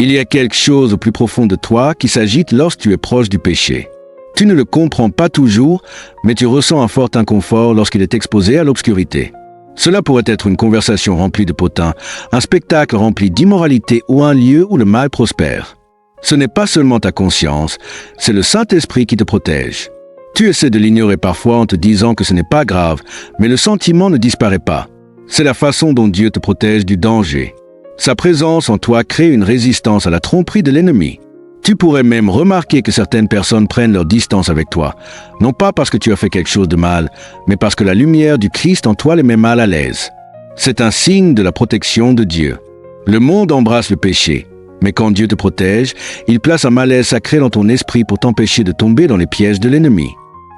Il y a quelque chose au plus profond de toi qui s'agite lorsque tu es proche du péché. Tu ne le comprends pas toujours, mais tu ressens un fort inconfort lorsqu'il est exposé à l'obscurité. Cela pourrait être une conversation remplie de potins, un spectacle rempli d'immoralité ou un lieu où le mal prospère. Ce n'est pas seulement ta conscience, c'est le Saint-Esprit qui te protège. Tu essaies de l'ignorer parfois en te disant que ce n'est pas grave, mais le sentiment ne disparaît pas. C'est la façon dont Dieu te protège du danger. Sa présence en toi crée une résistance à la tromperie de l'ennemi. Tu pourrais même remarquer que certaines personnes prennent leur distance avec toi, non pas parce que tu as fait quelque chose de mal, mais parce que la lumière du Christ en toi les met mal à l'aise. C'est un signe de la protection de Dieu. Le monde embrasse le péché, mais quand Dieu te protège, il place un malaise sacré dans ton esprit pour t'empêcher de tomber dans les pièges de l'ennemi.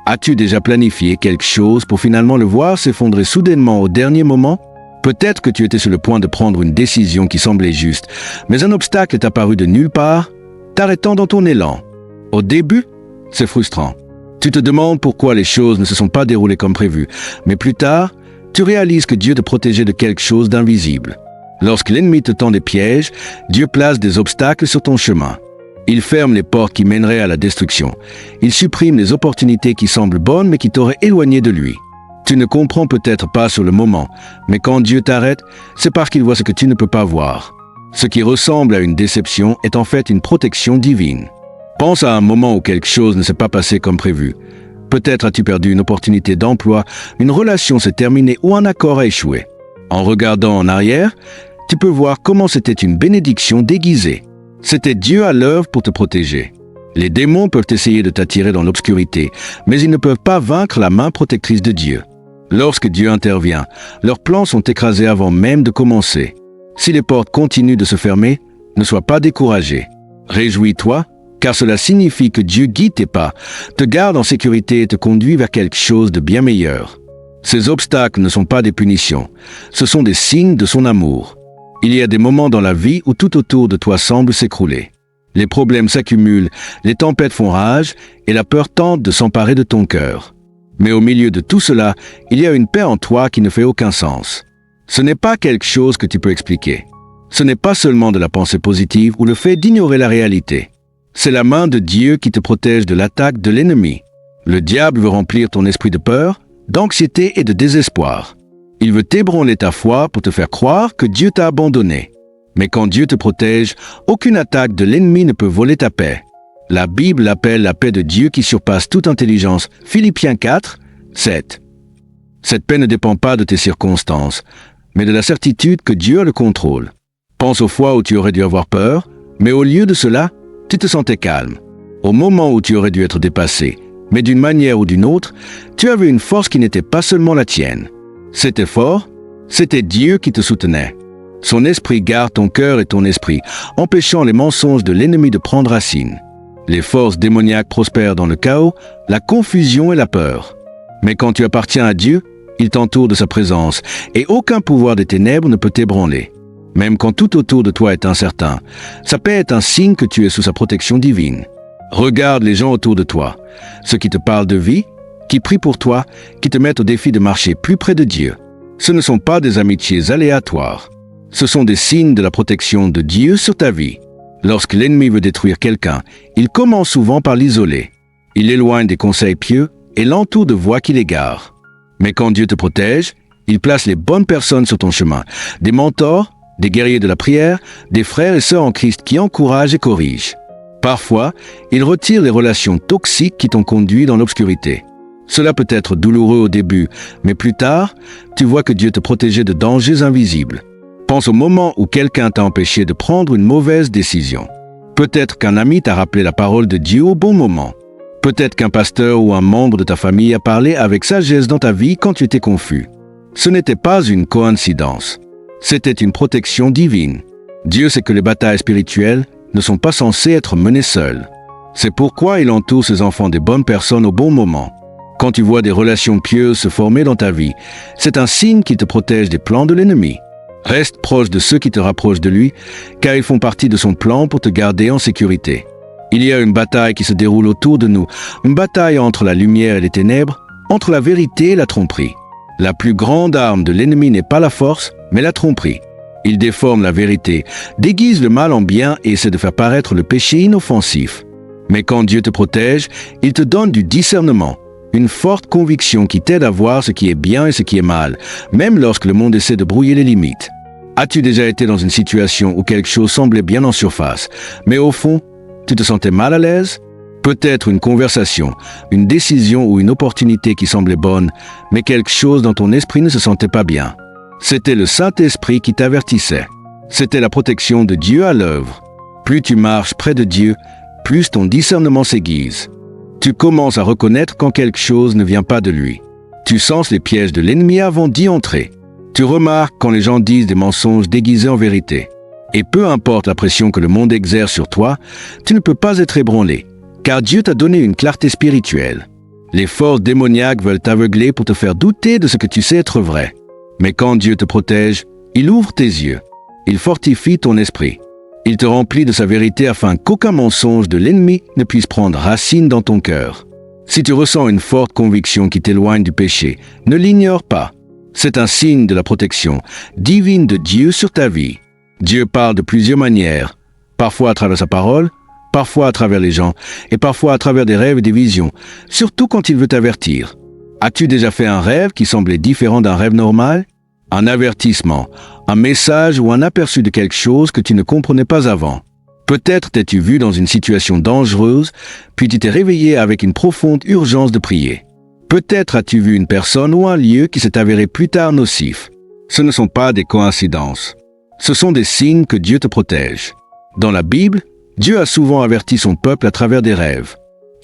As-tu déjà planifié quelque chose pour finalement le voir s'effondrer soudainement au dernier moment? Peut-être que tu étais sur le point de prendre une décision qui semblait juste, mais un obstacle est apparu de nulle part, t'arrêtant dans ton élan. Au début, c'est frustrant. Tu te demandes pourquoi les choses ne se sont pas déroulées comme prévu, mais plus tard, tu réalises que Dieu te protégeait de quelque chose d'invisible. Lorsque l'ennemi te tend des pièges, Dieu place des obstacles sur ton chemin. Il ferme les portes qui mèneraient à la destruction. Il supprime les opportunités qui semblent bonnes mais qui t'auraient éloigné de lui. Tu ne comprends peut-être pas sur le moment, mais quand Dieu t'arrête, c'est parce qu'il voit ce que tu ne peux pas voir. Ce qui ressemble à une déception est en fait une protection divine. Pense à un moment où quelque chose ne s'est pas passé comme prévu. Peut-être as-tu perdu une opportunité d'emploi, une relation s'est terminée ou un accord a échoué. En regardant en arrière, tu peux voir comment c'était une bénédiction déguisée. C'était Dieu à l'œuvre pour te protéger. Les démons peuvent essayer de t'attirer dans l'obscurité, mais ils ne peuvent pas vaincre la main protectrice de Dieu. Lorsque Dieu intervient, leurs plans sont écrasés avant même de commencer. Si les portes continuent de se fermer, ne sois pas découragé. Réjouis-toi, car cela signifie que Dieu guide tes pas, te garde en sécurité et te conduit vers quelque chose de bien meilleur. Ces obstacles ne sont pas des punitions, ce sont des signes de son amour. Il y a des moments dans la vie où tout autour de toi semble s'écrouler. Les problèmes s'accumulent, les tempêtes font rage et la peur tente de s'emparer de ton cœur. Mais au milieu de tout cela, il y a une paix en toi qui ne fait aucun sens. Ce n'est pas quelque chose que tu peux expliquer. Ce n'est pas seulement de la pensée positive ou le fait d'ignorer la réalité. C'est la main de Dieu qui te protège de l'attaque de l'ennemi. Le diable veut remplir ton esprit de peur, d'anxiété et de désespoir. Il veut ébranler ta foi pour te faire croire que Dieu t'a abandonné. Mais quand Dieu te protège, aucune attaque de l'ennemi ne peut voler ta paix. La Bible l'appelle la paix de Dieu qui surpasse toute intelligence. Philippiens 4, 7. Cette paix ne dépend pas de tes circonstances, mais de la certitude que Dieu a le contrôle. Pense aux fois où tu aurais dû avoir peur, mais au lieu de cela, tu te sentais calme. Au moment où tu aurais dû être dépassé, mais d'une manière ou d'une autre, tu avais une force qui n'était pas seulement la tienne. C'était fort, c'était Dieu qui te soutenait. Son esprit garde ton cœur et ton esprit, empêchant les mensonges de l'ennemi de prendre racine. Les forces démoniaques prospèrent dans le chaos, la confusion et la peur. Mais quand tu appartiens à Dieu, il t'entoure de sa présence, et aucun pouvoir des ténèbres ne peut t'ébranler. Même quand tout autour de toi est incertain, sa paix est un signe que tu es sous sa protection divine. Regarde les gens autour de toi, ceux qui te parlent de vie, qui prient pour toi, qui te mettent au défi de marcher plus près de Dieu. Ce ne sont pas des amitiés aléatoires. Ce sont des signes de la protection de Dieu sur ta vie. Lorsque l'ennemi veut détruire quelqu'un, il commence souvent par l'isoler. Il l'éloigne des conseils pieux et l'entoure de voies qui l'égarent. Mais quand Dieu te protège, il place les bonnes personnes sur ton chemin, des mentors, des guerriers de la prière, des frères et sœurs en Christ qui encouragent et corrigent. Parfois, il retire les relations toxiques qui t'ont conduit dans l'obscurité. Cela peut être douloureux au début, mais plus tard, tu vois que Dieu te protégeait de dangers invisibles. Pense au moment où quelqu'un t'a empêché de prendre une mauvaise décision. Peut-être qu'un ami t'a rappelé la parole de Dieu au bon moment. Peut-être qu'un pasteur ou un membre de ta famille a parlé avec sagesse dans ta vie quand tu étais confus. Ce n'était pas une coïncidence. C'était une protection divine. Dieu sait que les batailles spirituelles ne sont pas censées être menées seules. C'est pourquoi il entoure ses enfants des bonnes personnes au bon moment. Quand tu vois des relations pieuses se former dans ta vie, c'est un signe qu'il te protège des plans de l'ennemi. Reste proche de ceux qui te rapprochent de lui, car ils font partie de son plan pour te garder en sécurité. Il y a une bataille qui se déroule autour de nous, une bataille entre la lumière et les ténèbres, entre la vérité et la tromperie. La plus grande arme de l'ennemi n'est pas la force, mais la tromperie. Il déforme la vérité, déguise le mal en bien et essaie de faire paraître le péché inoffensif. Mais quand Dieu te protège, il te donne du discernement, une forte conviction qui t'aide à voir ce qui est bien et ce qui est mal, même lorsque le monde essaie de brouiller les limites. As-tu déjà été dans une situation où quelque chose semblait bien en surface, mais au fond, tu te sentais mal à l'aise? Peut-être une conversation, une décision ou une opportunité qui semblait bonne, mais quelque chose dans ton esprit ne se sentait pas bien. C'était le Saint-Esprit qui t'avertissait. C'était la protection de Dieu à l'œuvre. Plus tu marches près de Dieu, plus ton discernement s'aiguise. Tu commences à reconnaître quand quelque chose ne vient pas de lui. Tu sens les pièges de l'ennemi avant d'y entrer. Tu remarques quand les gens disent des mensonges déguisés en vérité. Et peu importe la pression que le monde exerce sur toi, tu ne peux pas être ébranlé, car Dieu t'a donné une clarté spirituelle. Les forces démoniaques veulent t'aveugler pour te faire douter de ce que tu sais être vrai. Mais quand Dieu te protège, il ouvre tes yeux. Il fortifie ton esprit. Il te remplit de sa vérité afin qu'aucun mensonge de l'ennemi ne puisse prendre racine dans ton cœur. Si tu ressens une forte conviction qui t'éloigne du péché, ne l'ignore pas. C'est un signe de la protection divine de Dieu sur ta vie. Dieu parle de plusieurs manières, parfois à travers sa parole, parfois à travers les gens, et parfois à travers des rêves et des visions, surtout quand il veut t'avertir. As-tu déjà fait un rêve qui semblait différent d'un rêve normal? Un avertissement, un message ou un aperçu de quelque chose que tu ne comprenais pas avant. Peut-être t'es-tu vu dans une situation dangereuse, puis tu t'es réveillé avec une profonde urgence de prier. Peut-être as-tu vu une personne ou un lieu qui s'est avéré plus tard nocif. Ce ne sont pas des coïncidences. Ce sont des signes que Dieu te protège. Dans la Bible, Dieu a souvent averti son peuple à travers des rêves.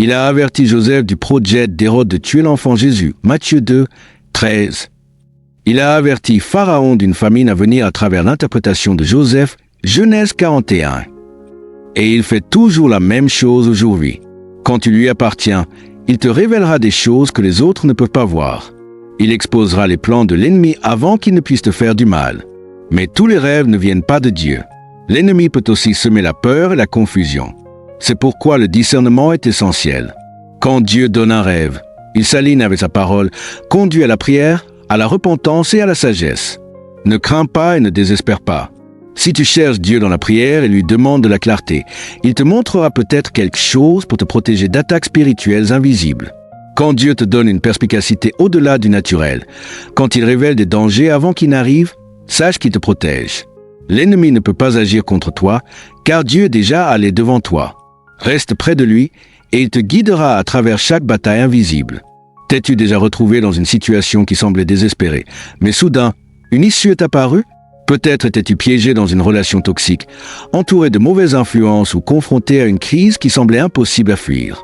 Il a averti Joseph du projet d'Hérode de tuer l'enfant Jésus, Matthieu 2, 13. Il a averti Pharaon d'une famine à venir à travers l'interprétation de Joseph, Genèse 41. Et il fait toujours la même chose aujourd'hui. Quand tu lui appartiens, il te révélera des choses que les autres ne peuvent pas voir. Il exposera les plans de l'ennemi avant qu'il ne puisse te faire du mal. Mais tous les rêves ne viennent pas de Dieu. L'ennemi peut aussi semer la peur et la confusion. C'est pourquoi le discernement est essentiel. Quand Dieu donne un rêve, il s'aligne avec sa parole, conduit à la prière, à la repentance et à la sagesse. Ne crains pas et ne désespère pas. Si tu cherches Dieu dans la prière et lui demandes de la clarté, il te montrera peut-être quelque chose pour te protéger d'attaques spirituelles invisibles. Quand Dieu te donne une perspicacité au-delà du naturel, quand il révèle des dangers avant qu'ils n'arrivent, sache qu'il te protège. L'ennemi ne peut pas agir contre toi, car Dieu est déjà allé devant toi. Reste près de lui et il te guidera à travers chaque bataille invisible. T'es-tu déjà retrouvé dans une situation qui semblait désespérée, mais soudain, une issue est apparue? Peut-être étais-tu piégé dans une relation toxique, entouré de mauvaises influences ou confronté à une crise qui semblait impossible à fuir.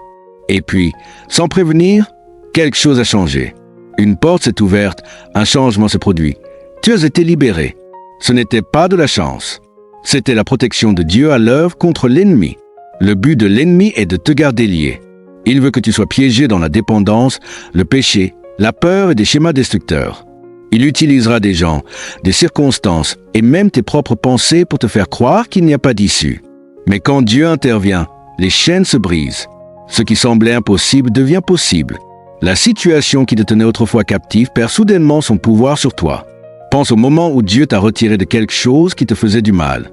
Et puis, sans prévenir, quelque chose a changé. Une porte s'est ouverte, un changement s'est produit. Tu as été libéré. Ce n'était pas de la chance. C'était la protection de Dieu à l'œuvre contre l'ennemi. Le but de l'ennemi est de te garder lié. Il veut que tu sois piégé dans la dépendance, le péché, la peur et des schémas destructeurs. Il utilisera des gens, des circonstances et même tes propres pensées pour te faire croire qu'il n'y a pas d'issue. Mais quand Dieu intervient, les chaînes se brisent. Ce qui semblait impossible devient possible. La situation qui te tenait autrefois captive perd soudainement son pouvoir sur toi. Pense au moment où Dieu t'a retiré de quelque chose qui te faisait du mal.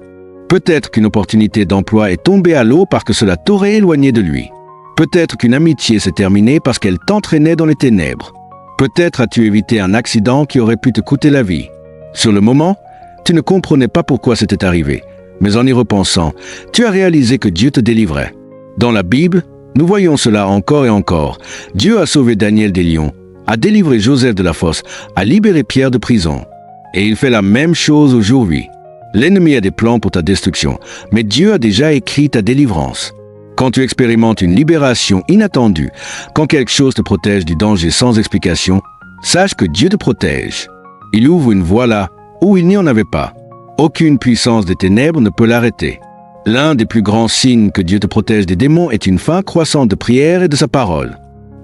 Peut-être qu'une opportunité d'emploi est tombée à l'eau parce que cela t'aurait éloigné de lui. Peut-être qu'une amitié s'est terminée parce qu'elle t'entraînait dans les ténèbres. Peut-être as-tu évité un accident qui aurait pu te coûter la vie. Sur le moment, tu ne comprenais pas pourquoi c'était arrivé. Mais en y repensant, tu as réalisé que Dieu te délivrait. Dans la Bible, nous voyons cela encore et encore. Dieu a sauvé Daniel des lions, a délivré Joseph de la fosse, a libéré Pierre de prison. Et il fait la même chose aujourd'hui. L'ennemi a des plans pour ta destruction, mais Dieu a déjà écrit ta délivrance. Quand tu expérimentes une libération inattendue, quand quelque chose te protège du danger sans explication, sache que Dieu te protège. Il ouvre une voie là où il n'y en avait pas. Aucune puissance des ténèbres ne peut l'arrêter. L'un des plus grands signes que Dieu te protège des démons est une faim croissante de prière et de sa parole.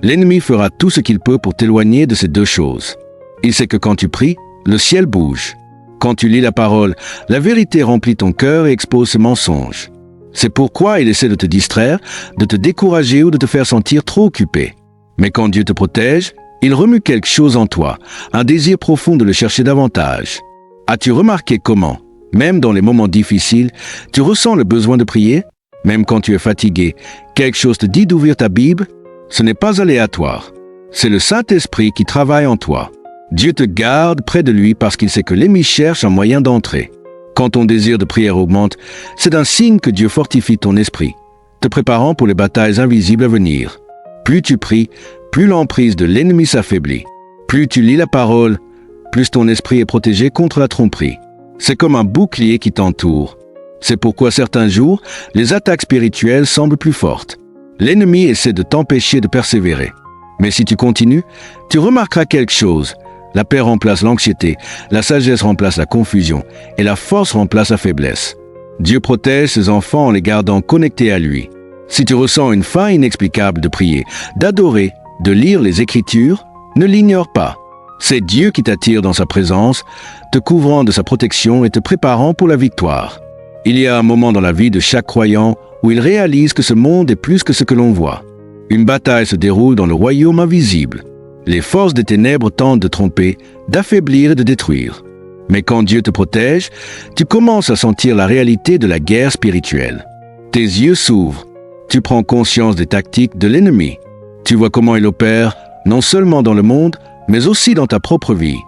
L'ennemi fera tout ce qu'il peut pour t'éloigner de ces deux choses. Il sait que quand tu pries, le ciel bouge. Quand tu lis la parole, la vérité remplit ton cœur et expose ses mensonges. C'est pourquoi il essaie de te distraire, de te décourager ou de te faire sentir trop occupé. Mais quand Dieu te protège, il remue quelque chose en toi, un désir profond de le chercher davantage. As-tu remarqué comment, Même dans les moments difficiles, tu ressens le besoin de prier? Même quand tu es fatigué, quelque chose te dit d'ouvrir ta Bible? Ce n'est pas aléatoire. C'est le Saint-Esprit qui travaille en toi. Dieu te garde près de lui parce qu'il sait que l'ennemi cherche un moyen d'entrer. Quand ton désir de prière augmente, c'est un signe que Dieu fortifie ton esprit, te préparant pour les batailles invisibles à venir. Plus tu pries, plus l'emprise de l'ennemi s'affaiblit. Plus tu lis la parole, plus ton esprit est protégé contre la tromperie. C'est comme un bouclier qui t'entoure. C'est pourquoi certains jours, les attaques spirituelles semblent plus fortes. L'ennemi essaie de t'empêcher de persévérer. Mais si tu continues, tu remarqueras quelque chose. La paix remplace l'anxiété, la sagesse remplace la confusion, et la force remplace la faiblesse. Dieu protège ses enfants en les gardant connectés à lui. Si tu ressens une faim inexplicable de prier, d'adorer, de lire les Écritures, ne l'ignore pas. C'est Dieu qui t'attire dans sa présence, te couvrant de sa protection et te préparant pour la victoire. Il y a un moment dans la vie de chaque croyant où il réalise que ce monde est plus que ce que l'on voit. Une bataille se déroule dans le royaume invisible. Les forces des ténèbres tentent de tromper, d'affaiblir et de détruire. Mais quand Dieu te protège, tu commences à sentir la réalité de la guerre spirituelle. Tes yeux s'ouvrent. Tu prends conscience des tactiques de l'ennemi. Tu vois comment il opère, non seulement dans le monde, mais aussi dans ta propre vie.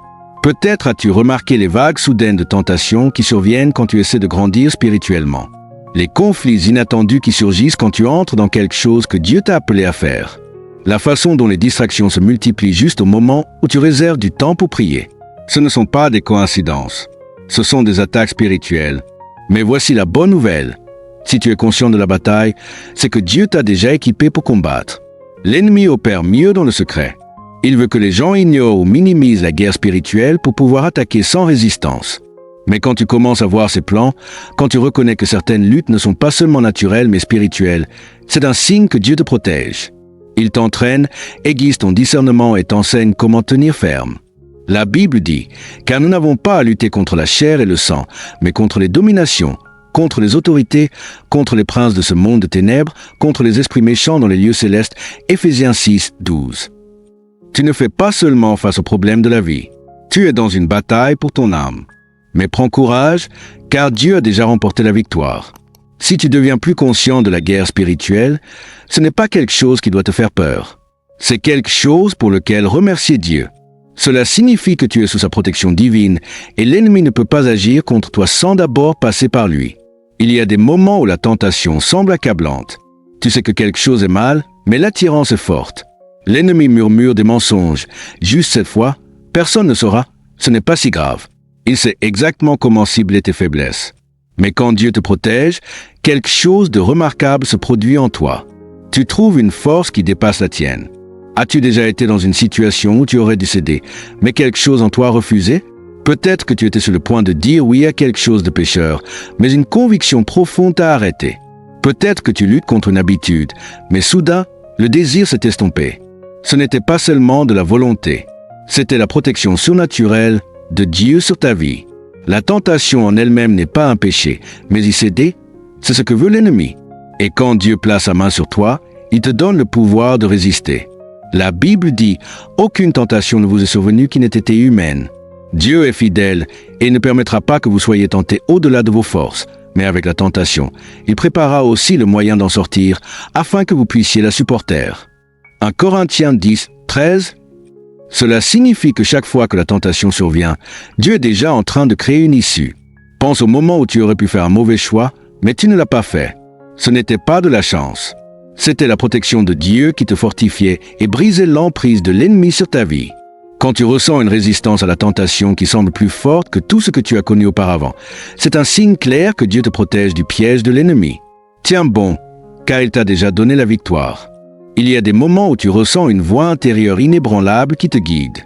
Peut-être as-tu remarqué les vagues soudaines de tentation qui surviennent quand tu essaies de grandir spirituellement. Les conflits inattendus qui surgissent quand tu entres dans quelque chose que Dieu t'a appelé à faire. La façon dont les distractions se multiplient juste au moment où tu réserves du temps pour prier. Ce ne sont pas des coïncidences. Ce sont des attaques spirituelles. Mais voici la bonne nouvelle. Si tu es conscient de la bataille, c'est que Dieu t'a déjà équipé pour combattre. L'ennemi opère mieux dans le secret. Il veut que les gens ignorent ou minimisent la guerre spirituelle pour pouvoir attaquer sans résistance. Mais quand tu commences à voir ses plans, quand tu reconnais que certaines luttes ne sont pas seulement naturelles mais spirituelles, c'est un signe que Dieu te protège. Il t'entraîne, aiguise ton discernement et t'enseigne comment tenir ferme. La Bible dit, car nous n'avons pas à lutter contre la chair et le sang, mais contre les dominations, contre les autorités, contre les princes de ce monde de ténèbres, contre les esprits méchants dans les lieux célestes. Éphésiens 6, 12. Tu ne fais pas seulement face aux problèmes de la vie. Tu es dans une bataille pour ton âme. Mais prends courage, car Dieu a déjà remporté la victoire. Si tu deviens plus conscient de la guerre spirituelle, ce n'est pas quelque chose qui doit te faire peur. C'est quelque chose pour lequel remercier Dieu. Cela signifie que tu es sous sa protection divine et l'ennemi ne peut pas agir contre toi sans d'abord passer par lui. Il y a des moments où la tentation semble accablante. Tu sais que quelque chose est mal, mais l'attirance est forte. L'ennemi murmure des mensonges. Juste cette fois, personne ne saura, ce n'est pas si grave. Il sait exactement comment cibler tes faiblesses. Mais quand Dieu te protège, quelque chose de remarquable se produit en toi. Tu trouves une force qui dépasse la tienne. As-tu déjà été dans une situation où tu aurais dû céder, mais quelque chose en toi a refusé? Peut-être que tu étais sur le point de dire oui à quelque chose de pécheur, mais une conviction profonde t'a arrêté. Peut-être que tu luttes contre une habitude, mais soudain, le désir s'est estompé. Ce n'était pas seulement de la volonté, c'était la protection surnaturelle de Dieu sur ta vie. La tentation en elle-même n'est pas un péché, mais y céder, c'est ce que veut l'ennemi. Et quand Dieu place sa main sur toi, il te donne le pouvoir de résister. La Bible dit « Aucune tentation ne vous est survenue qui n'ait été humaine ». Dieu est fidèle et ne permettra pas que vous soyez tentés au-delà de vos forces, mais avec la tentation, il préparera aussi le moyen d'en sortir afin que vous puissiez la supporter. 1 Corinthiens 10, 13. Cela signifie que chaque fois que la tentation survient, Dieu est déjà en train de créer une issue. Pense au moment où tu aurais pu faire un mauvais choix, mais tu ne l'as pas fait. Ce n'était pas de la chance. C'était la protection de Dieu qui te fortifiait et brisait l'emprise de l'ennemi sur ta vie. Quand tu ressens une résistance à la tentation qui semble plus forte que tout ce que tu as connu auparavant, c'est un signe clair que Dieu te protège du piège de l'ennemi. Tiens bon, car il t'a déjà donné la victoire. Il y a des moments où tu ressens une voix intérieure inébranlable qui te guide.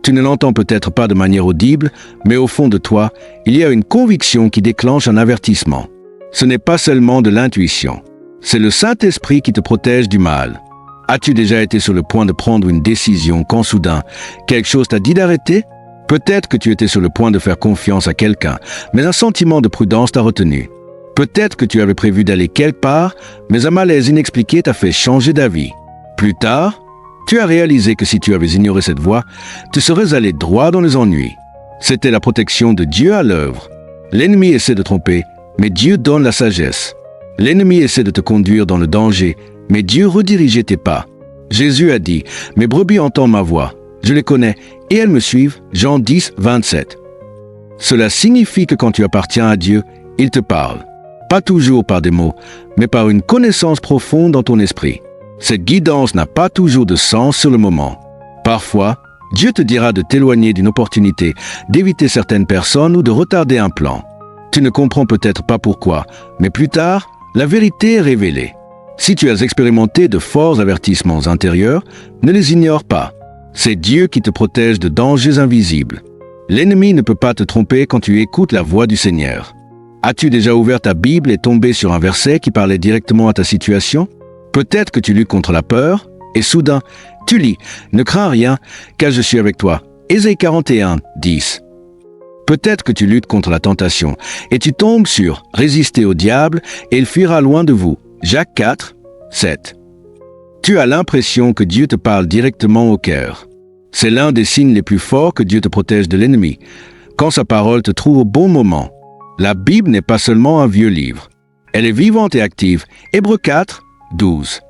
Tu ne l'entends peut-être pas de manière audible, mais au fond de toi, il y a une conviction qui déclenche un avertissement. Ce n'est pas seulement de l'intuition. C'est le Saint-Esprit qui te protège du mal. As-tu déjà été sur le point de prendre une décision quand soudain, quelque chose t'a dit d'arrêter? Peut-être que tu étais sur le point de faire confiance à quelqu'un, mais un sentiment de prudence t'a retenu. Peut-être que tu avais prévu d'aller quelque part, mais un malaise inexpliqué t'a fait changer d'avis. Plus tard, tu as réalisé que si tu avais ignoré cette voie, tu serais allé droit dans les ennuis. C'était la protection de Dieu à l'œuvre. L'ennemi essaie de tromper, mais Dieu donne la sagesse. L'ennemi essaie de te conduire dans le danger, mais Dieu redirige tes pas. Jésus a dit, « Mes brebis entendent ma voix, je les connais, et elles me suivent. » Jean 10, 27. Cela signifie que quand tu appartiens à Dieu, il te parle. Pas toujours par des mots, mais par une connaissance profonde dans ton esprit. Cette guidance n'a pas toujours de sens sur le moment. Parfois, Dieu te dira de t'éloigner d'une opportunité, d'éviter certaines personnes ou de retarder un plan. Tu ne comprends peut-être pas pourquoi, mais plus tard, la vérité est révélée. Si tu as expérimenté de forts avertissements intérieurs, ne les ignore pas. C'est Dieu qui te protège de dangers invisibles. L'ennemi ne peut pas te tromper quand tu écoutes la voix du Seigneur. As-tu déjà ouvert ta Bible et tombé sur un verset qui parlait directement à ta situation? Peut-être que tu luttes contre la peur, et soudain, tu lis « Ne crains rien, car je suis avec toi » Ésaïe 41, 10. Peut-être que tu luttes contre la tentation, et tu tombes sur « Résistez au diable, et il fuira loin de vous » Jacques 4, 7. Tu as l'impression que Dieu te parle directement au cœur. C'est l'un des signes les plus forts que Dieu te protège de l'ennemi, quand sa parole te trouve au bon moment. La Bible n'est pas seulement un vieux livre. Elle est vivante et active. Hébreux 4, 12.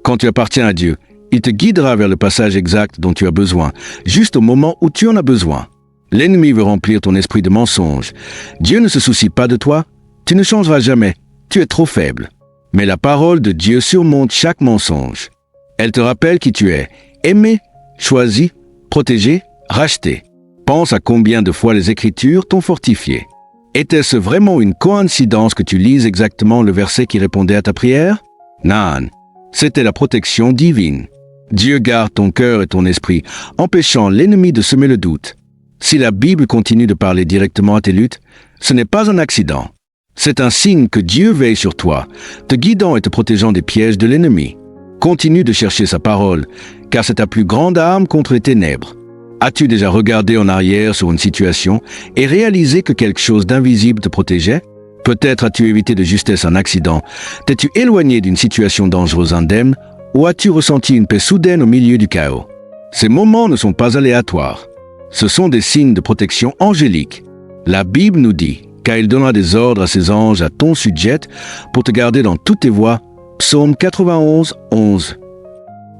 Quand tu appartiens à Dieu, il te guidera vers le passage exact dont tu as besoin, juste au moment où tu en as besoin. L'ennemi veut remplir ton esprit de mensonges. Dieu ne se soucie pas de toi. Tu ne changeras jamais. Tu es trop faible. Mais la parole de Dieu surmonte chaque mensonge. Elle te rappelle qui tu es, aimé, choisi, protégé, racheté. Pense à combien de fois les Écritures t'ont fortifié. Était-ce vraiment une coïncidence que tu lises exactement le verset qui répondait à ta prière? Non, c'était la protection divine. Dieu garde ton cœur et ton esprit, empêchant l'ennemi de semer le doute. Si la Bible continue de parler directement à tes luttes, ce n'est pas un accident. C'est un signe que Dieu veille sur toi, te guidant et te protégeant des pièges de l'ennemi. Continue de chercher sa parole, car c'est ta plus grande arme contre les ténèbres. As-tu déjà regardé en arrière sur une situation et réalisé que quelque chose d'invisible te protégeait? Peut-être as-tu évité de justesse un accident, t'es-tu éloigné d'une situation dangereuse indemne, ou as-tu ressenti une paix soudaine au milieu du chaos? Ces moments ne sont pas aléatoires. Ce sont des signes de protection angélique. La Bible nous dit, car il donnera des ordres à ses anges à ton sujet pour te garder dans toutes tes voies. Psaume 91, 11.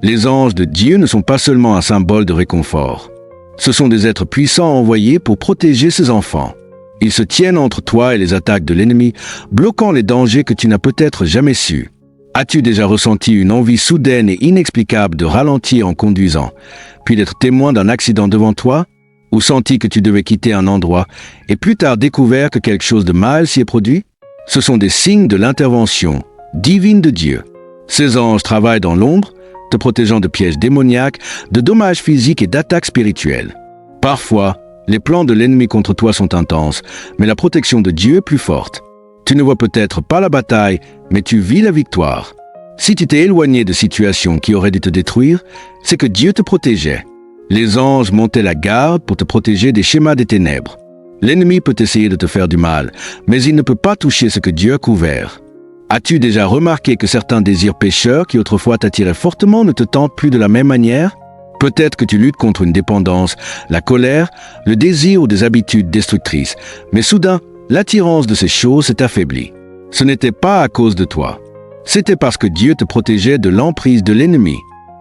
Les anges de Dieu ne sont pas seulement un symbole de réconfort. Ce sont des êtres puissants envoyés pour protéger ses enfants. Ils se tiennent entre toi et les attaques de l'ennemi, bloquant les dangers que tu n'as peut-être jamais su. As-tu déjà ressenti une envie soudaine et inexplicable de ralentir en conduisant, puis d'être témoin d'un accident devant toi? Ou senti que tu devais quitter un endroit et plus tard découvert que quelque chose de mal s'y est produit? Ce sont des signes de l'intervention divine de Dieu. Ces anges travaillent dans l'ombre, te protégeant de pièges démoniaques, de dommages physiques et d'attaques spirituelles. Parfois, les plans de l'ennemi contre toi sont intenses, mais la protection de Dieu est plus forte. Tu ne vois peut-être pas la bataille, mais tu vis la victoire. Si tu t'es éloigné de situations qui auraient dû te détruire, c'est que Dieu te protégeait. Les anges montaient la garde pour te protéger des schémas des ténèbres. L'ennemi peut essayer de te faire du mal, mais il ne peut pas toucher ce que Dieu a couvert. As-tu déjà remarqué que certains désirs pécheurs qui autrefois t'attiraient fortement ne te tentent plus de la même manière? Peut-être que tu luttes contre une dépendance, la colère, le désir ou des habitudes destructrices, mais soudain, l'attirance de ces choses s'est affaiblie. Ce n'était pas à cause de toi. C'était parce que Dieu te protégeait de l'emprise de l'ennemi.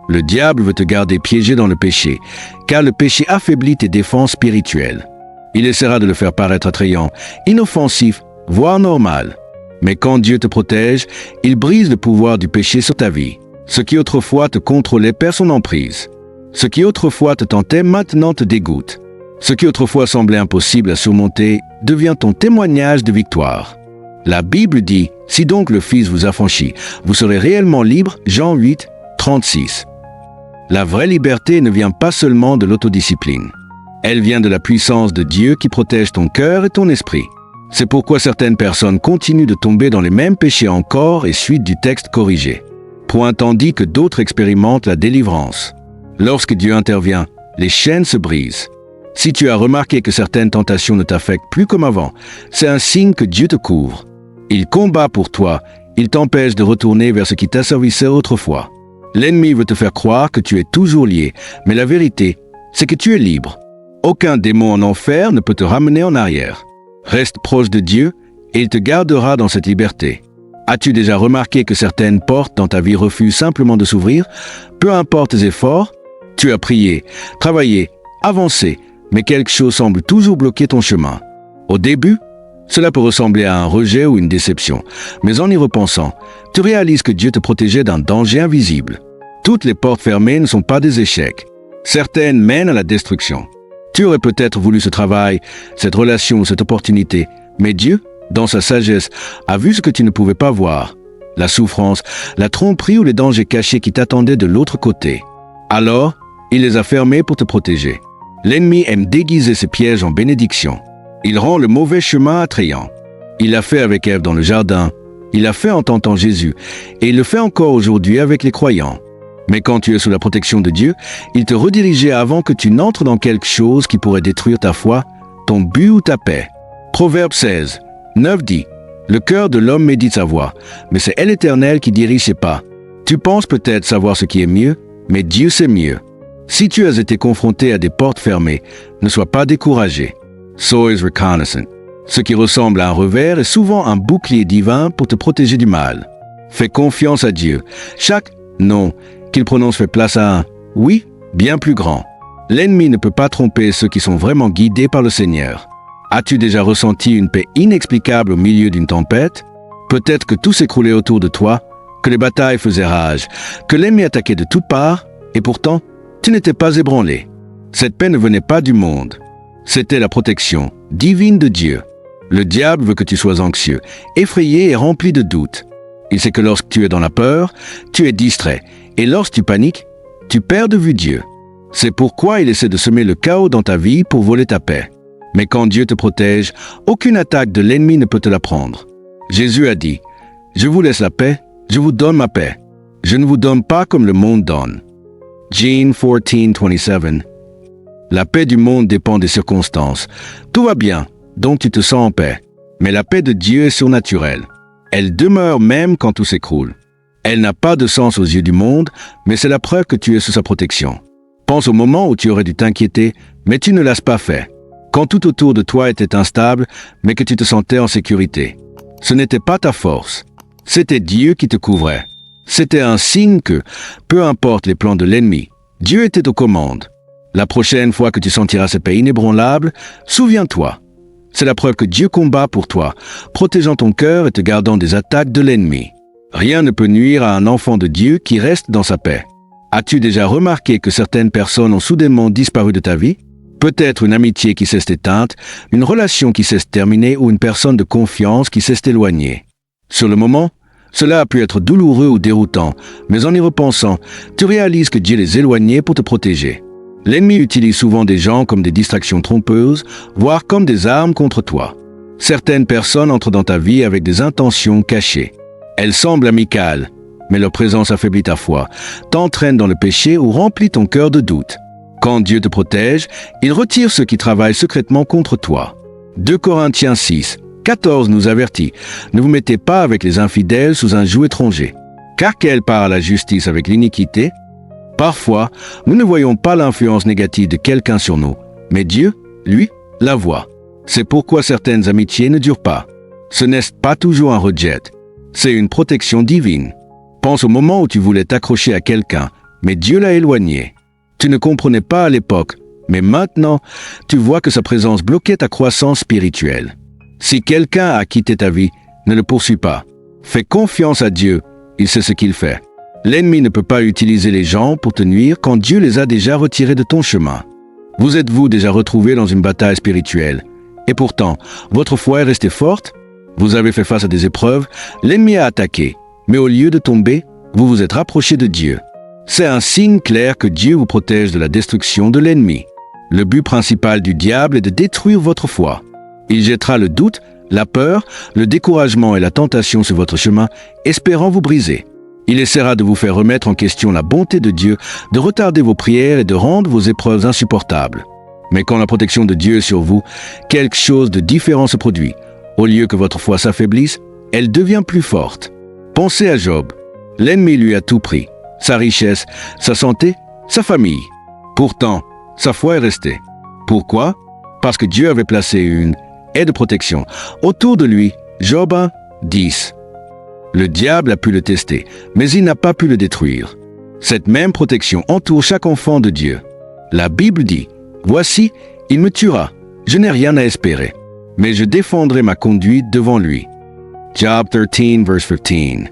Le diable veut te garder piégé dans le péché, car le péché affaiblit tes défenses spirituelles. Il essaiera de le faire paraître attrayant, inoffensif, voire normal. Mais quand Dieu te protège, il brise le pouvoir du péché sur ta vie. Ce qui autrefois te contrôlait perd son emprise. Ce qui autrefois te tentait maintenant te dégoûte. Ce qui autrefois semblait impossible à surmonter devient ton témoignage de victoire. La Bible dit, « Si donc le Fils vous affranchit, vous serez réellement libre » Jean 8, 36. La vraie liberté ne vient pas seulement de l'autodiscipline. Elle vient de la puissance de Dieu qui protège ton cœur et ton esprit. C'est pourquoi certaines personnes continuent de tomber dans les mêmes péchés encore et suite du texte corrigé. Point tandis que d'autres expérimentent la délivrance. Lorsque Dieu intervient, les chaînes se brisent. Si tu as remarqué que certaines tentations ne t'affectent plus comme avant, c'est un signe que Dieu te couvre. Il combat pour toi, il t'empêche de retourner vers ce qui t'asservissait autrefois. L'ennemi veut te faire croire que tu es toujours lié, mais la vérité, c'est que tu es libre. Aucun démon en enfer ne peut te ramener en arrière. Reste proche de Dieu et il te gardera dans cette liberté. As-tu déjà remarqué que certaines portes dans ta vie refusent simplement de s'ouvrir? Peu importe tes efforts, tu as prié, travaillé, avancé, mais quelque chose semble toujours bloquer ton chemin. Au début, cela peut ressembler à un rejet ou une déception, mais en y repensant, tu réalises que Dieu te protégeait d'un danger invisible. Toutes les portes fermées ne sont pas des échecs. Certaines mènent à la destruction. Tu aurais peut-être voulu ce travail, cette relation ou cette opportunité, mais Dieu, dans sa sagesse, a vu ce que tu ne pouvais pas voir. La souffrance, la tromperie ou les dangers cachés qui t'attendaient de l'autre côté. Alors, il les a fermés pour te protéger. L'ennemi aime déguiser ses pièges en bénédiction. Il rend le mauvais chemin attrayant. Il l'a fait avec Ève dans le jardin. Il l'a fait en tentant Jésus. Et il le fait encore aujourd'hui avec les croyants. Mais quand tu es sous la protection de Dieu, il te redirigeait avant que tu n'entres dans quelque chose qui pourrait détruire ta foi, ton but ou ta paix. Proverbe 16, 9 dit, « Le cœur de l'homme médite sa voie, mais c'est l'Éternel qui dirige ses pas. » Tu penses peut-être savoir ce qui est mieux, mais Dieu sait mieux. Si tu as été confronté à des portes fermées, ne sois pas découragé. Sois reconnaissant. Ce qui ressemble à un revers est souvent un bouclier divin pour te protéger du mal. Fais confiance à Dieu. Chaque « non » qu'il prononce fait place à un « oui » bien plus grand. L'ennemi ne peut pas tromper ceux qui sont vraiment guidés par le Seigneur. As-tu déjà ressenti une paix inexplicable au milieu d'une tempête? Peut-être que tout s'écroulait autour de toi, que les batailles faisaient rage, que l'ennemi attaquait de toutes parts, et pourtant, tu n'étais pas ébranlé. Cette paix ne venait pas du monde. C'était la protection divine de Dieu. Le diable veut que tu sois anxieux, effrayé et rempli de doutes. Il sait que lorsque tu es dans la peur, tu es distrait, et lorsque tu paniques, tu perds de vue Dieu. C'est pourquoi il essaie de semer le chaos dans ta vie pour voler ta paix. Mais quand Dieu te protège, aucune attaque de l'ennemi ne peut te la prendre. Jésus a dit, « Je vous laisse la paix, je vous donne ma paix. Je ne vous donne pas comme le monde donne. » John 14:27. La paix du monde dépend des circonstances. Tout va bien, donc tu te sens en paix. Mais la paix de Dieu est surnaturelle. Elle demeure même quand tout s'écroule. Elle n'a pas de sens aux yeux du monde, mais c'est la preuve que tu es sous sa protection. Pense au moment où tu aurais dû t'inquiéter, mais tu ne l'as pas fait. Quand tout autour de toi était instable, mais que tu te sentais en sécurité. Ce n'était pas ta force. C'était Dieu qui te couvrait. C'était un signe que, peu importe les plans de l'ennemi, Dieu était aux commandes. La prochaine fois que tu sentiras cette paix inébranlable, souviens-toi. C'est la preuve que Dieu combat pour toi, protégeant ton cœur et te gardant des attaques de l'ennemi. Rien ne peut nuire à un enfant de Dieu qui reste dans sa paix. As-tu déjà remarqué que certaines personnes ont soudainement disparu de ta vie? Peut-être une amitié qui s'est éteinte, une relation qui s'est terminée ou une personne de confiance qui s'est éloignée. Sur le moment, cela a pu être douloureux ou déroutant, mais en y repensant, tu réalises que Dieu les éloignait pour te protéger. L'ennemi utilise souvent des gens comme des distractions trompeuses, voire comme des armes contre toi. Certaines personnes entrent dans ta vie avec des intentions cachées. Elles semblent amicales, mais leur présence affaiblit ta foi, t'entraîne dans le péché ou remplit ton cœur de doute. Quand Dieu te protège, il retire ceux qui travaillent secrètement contre toi. 2 Corinthiens 6, 14 nous avertit, « Ne vous mettez pas avec les infidèles sous un joug étranger, car quelle part à la justice avec l'iniquité? Parfois, nous ne voyons pas l'influence négative de quelqu'un sur nous, mais Dieu, lui, la voit. C'est pourquoi certaines amitiés ne durent pas. Ce n'est pas toujours un rejet, c'est une protection divine. Pense au moment où tu voulais t'accrocher à quelqu'un, mais Dieu l'a éloigné. Tu ne comprenais pas à l'époque, mais maintenant, tu vois que sa présence bloquait ta croissance spirituelle. Si quelqu'un a quitté ta vie, ne le poursuis pas. Fais confiance à Dieu, il sait ce qu'il fait. L'ennemi ne peut pas utiliser les gens pour te nuire quand Dieu les a déjà retirés de ton chemin. Vous êtes-vous déjà retrouvé dans une bataille spirituelle? Et pourtant, votre foi est restée forte? Vous avez fait face à des épreuves, l'ennemi a attaqué, mais au lieu de tomber, vous vous êtes rapproché de Dieu. C'est un signe clair que Dieu vous protège de la destruction de l'ennemi. Le but principal du diable est de détruire votre foi. Il jettera le doute, la peur, le découragement et la tentation sur votre chemin, espérant vous briser. Il essaiera de vous faire remettre en question la bonté de Dieu, de retarder vos prières et de rendre vos épreuves insupportables. Mais quand la protection de Dieu est sur vous, quelque chose de différent se produit. Au lieu que votre foi s'affaiblisse, elle devient plus forte. Pensez à Job. L'ennemi lui a tout pris. Sa richesse, sa santé, sa famille. Pourtant, sa foi est restée. Pourquoi? Parce que Dieu avait placé une et de protection. Autour de lui, Job 1, 10. Le diable a pu le tester, mais il n'a pas pu le détruire. Cette même protection entoure chaque enfant de Dieu. La Bible dit, « Voici, il me tuera, je n'ai rien à espérer, mais je défendrai ma conduite devant lui. » Job 13, verse 15.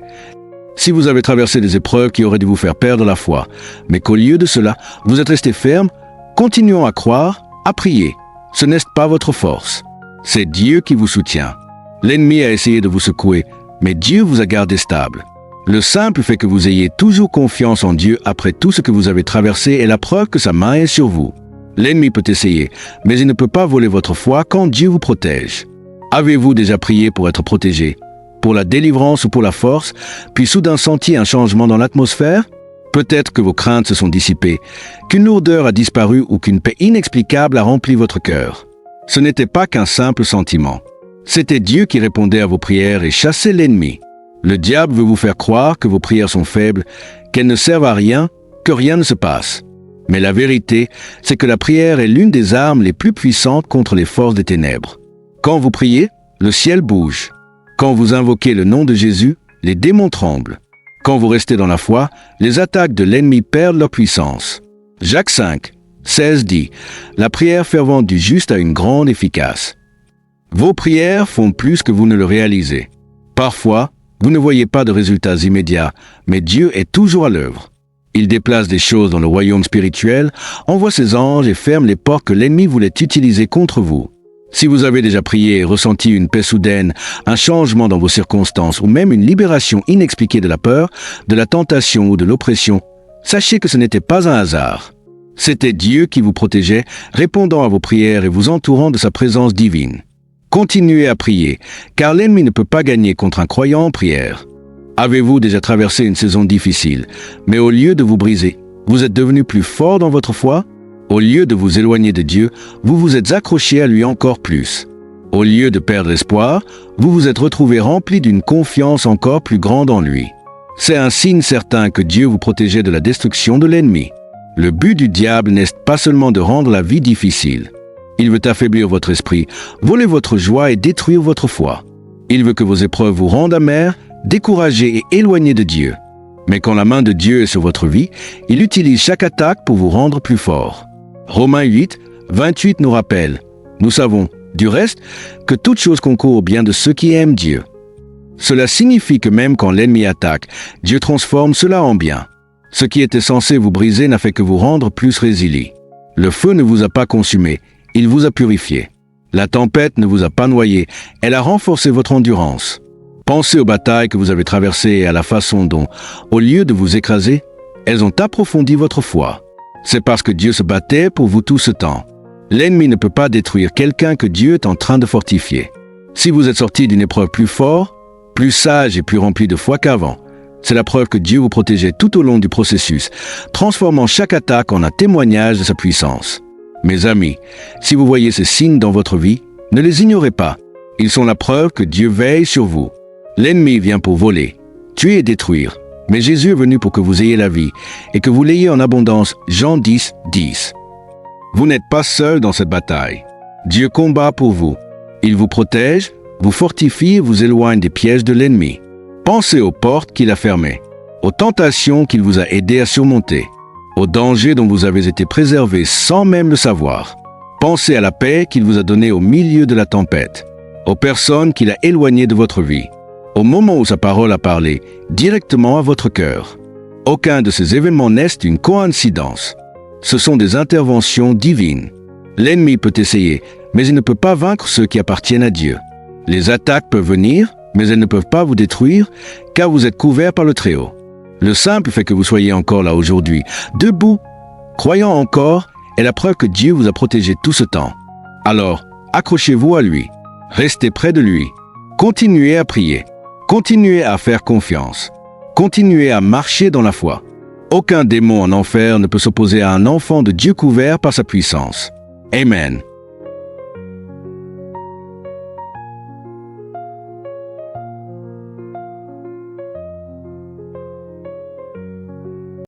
Si vous avez traversé des épreuves qui auraient dû vous faire perdre la foi, mais qu'au lieu de cela, vous êtes resté ferme, continuons à croire, à prier. Ce n'est pas votre force. C'est Dieu qui vous soutient. L'ennemi a essayé de vous secouer, mais Dieu vous a gardé stable. Le simple fait que vous ayez toujours confiance en Dieu après tout ce que vous avez traversé est la preuve que sa main est sur vous. L'ennemi peut essayer, mais il ne peut pas voler votre foi quand Dieu vous protège. Avez-vous déjà prié pour être protégé, pour la délivrance ou pour la force, puis soudain senti un changement dans l'atmosphère? Peut-être que vos craintes se sont dissipées, qu'une lourdeur a disparu ou qu'une paix inexplicable a rempli votre cœur. Ce n'était pas qu'un simple sentiment. C'était Dieu qui répondait à vos prières et chassait l'ennemi. Le diable veut vous faire croire que vos prières sont faibles, qu'elles ne servent à rien, que rien ne se passe. Mais la vérité, c'est que la prière est l'une des armes les plus puissantes contre les forces des ténèbres. Quand vous priez, le ciel bouge. Quand vous invoquez le nom de Jésus, les démons tremblent. Quand vous restez dans la foi, les attaques de l'ennemi perdent leur puissance. Jacques 5, 16 dit, « La prière fervente du juste a une grande efficace. » Vos prières font plus que vous ne le réalisez. Parfois, vous ne voyez pas de résultats immédiats, mais Dieu est toujours à l'œuvre. Il déplace des choses dans le royaume spirituel, envoie ses anges et ferme les portes que l'ennemi voulait utiliser contre vous. Si vous avez déjà prié et ressenti une paix soudaine, un changement dans vos circonstances ou même une libération inexpliquée de la peur, de la tentation ou de l'oppression, sachez que ce n'était pas un hasard. C'était Dieu qui vous protégeait, répondant à vos prières et vous entourant de sa présence divine. Continuez à prier, car l'ennemi ne peut pas gagner contre un croyant en prière. Avez-vous déjà traversé une saison difficile, mais au lieu de vous briser, vous êtes devenu plus fort dans votre foi? Au lieu de vous éloigner de Dieu, vous vous êtes accroché à lui encore plus. Au lieu de perdre espoir, vous vous êtes retrouvé rempli d'une confiance encore plus grande en lui. C'est un signe certain que Dieu vous protégeait de la destruction de l'ennemi. Le but du diable n'est pas seulement de rendre la vie difficile. Il veut affaiblir votre esprit, voler votre joie et détruire votre foi. Il veut que vos épreuves vous rendent amers, découragés et éloignés de Dieu. Mais quand la main de Dieu est sur votre vie, il utilise chaque attaque pour vous rendre plus fort. Romains 8, 28 nous rappelle, « Nous savons, du reste, que toute chose concourt au bien de ceux qui aiment Dieu. » Cela signifie que même quand l'ennemi attaque, Dieu transforme cela en bien. Ce qui était censé vous briser n'a fait que vous rendre plus résilient. Le feu ne vous a pas consumé, il vous a purifié. La tempête ne vous a pas noyé, elle a renforcé votre endurance. Pensez aux batailles que vous avez traversées et à la façon dont, au lieu de vous écraser, elles ont approfondi votre foi. C'est parce que Dieu se battait pour vous tout ce temps. L'ennemi ne peut pas détruire quelqu'un que Dieu est en train de fortifier. Si vous êtes sorti d'une épreuve plus fort, plus sage et plus rempli de foi qu'avant, c'est la preuve que Dieu vous protégeait tout au long du processus, transformant chaque attaque en un témoignage de sa puissance. Mes amis, si vous voyez ces signes dans votre vie, ne les ignorez pas. Ils sont la preuve que Dieu veille sur vous. L'ennemi vient pour voler, tuer et détruire. Mais Jésus est venu pour que vous ayez la vie et que vous l'ayez en abondance. Jean 10, 10. Vous n'êtes pas seul dans cette bataille. Dieu combat pour vous. Il vous protège, vous fortifie et vous éloigne des pièges de l'ennemi. Pensez aux portes qu'il a fermées, aux tentations qu'il vous a aidé à surmonter, aux dangers dont vous avez été préservés sans même le savoir. Pensez à la paix qu'il vous a donnée au milieu de la tempête, aux personnes qu'il a éloignées de votre vie, au moment où sa parole a parlé directement à votre cœur. Aucun de ces événements n'est une coïncidence. Ce sont des interventions divines. L'ennemi peut essayer, mais il ne peut pas vaincre ceux qui appartiennent à Dieu. Les attaques peuvent venir, mais elles ne peuvent pas vous détruire, car vous êtes couverts par le Très-Haut. Le simple fait que vous soyez encore là aujourd'hui, debout, croyant encore, est la preuve que Dieu vous a protégé tout ce temps. Alors, accrochez-vous à lui, restez près de lui, continuez à prier, continuez à faire confiance, continuez à marcher dans la foi. Aucun démon en enfer ne peut s'opposer à un enfant de Dieu couvert par sa puissance. Amen.